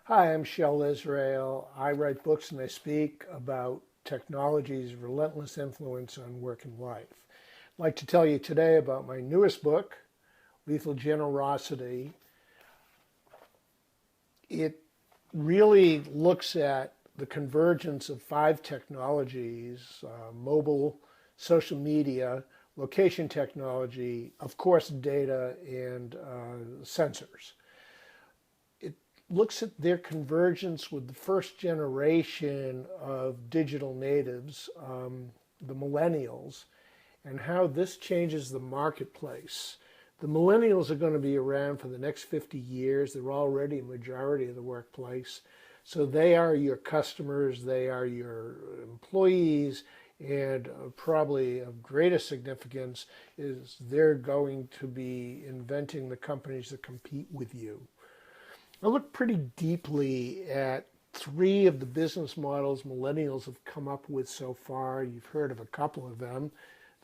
Hi, I'm Shel Israel. I write books and I speak about technology's relentless influence on work and life. I'd like to tell you today about my newest book, Lethal Generosity. It really looks at the convergence of five technologies: mobile, social media, location technology, of course, data, and sensors. It looks at their convergence with the first generation of digital natives, the millennials, and how this changes the marketplace. The millennials are going to be around for the next 50 years. They're already a majority of the workplace. So they are your customers, they are your employees, and probably of greatest significance is they're going to be inventing the companies that compete with you. I look pretty deeply at three of the business models millennials have come up with so far. You've heard of a couple of them.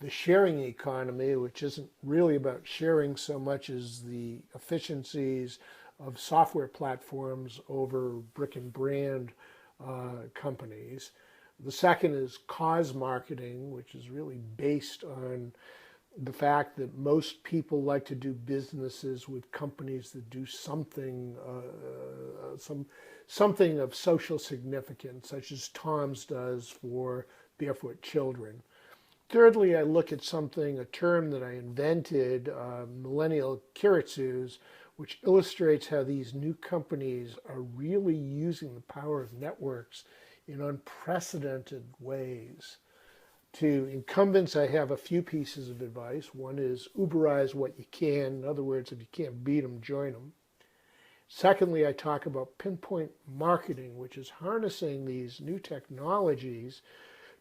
The sharing economy, which isn't really about sharing so much as the efficiencies of software platforms over brick and brand companies. The second is cause marketing, which is really based on the fact that most people like to do businesses with companies that do something of social significance, such as Tom's does for barefoot children. Thirdly, I look at a term that I invented, millennial kiritsus, which illustrates how these new companies are really using the power of networks in unprecedented ways. To incumbents, I have a few pieces of advice. One is Uberize what you can. In other words, if you can't beat them, join them. Secondly, I talk about pinpoint marketing, which is harnessing these new technologies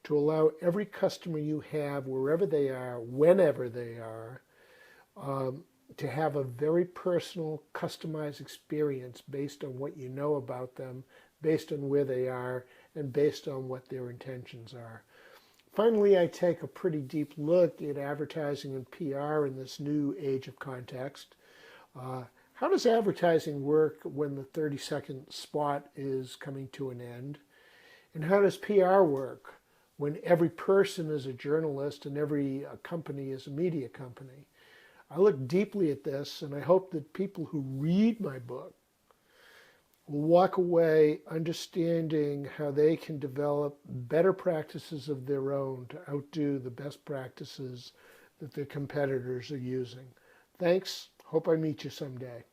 to allow every customer you have, wherever they are, whenever they are, to have a very personal, customized experience based on what you know about them, based on where they are, and based on what their intentions are. Finally, I take a pretty deep look at advertising and PR in this new age of context. How does advertising work when the 30-second spot is coming to an end? And how does PR work when every person is a journalist and every company is a media company? I look deeply at this, and I hope that people who read my book will walk away understanding how they can develop better practices of their own to outdo the best practices that their competitors are using. Thanks. Hope I meet you someday.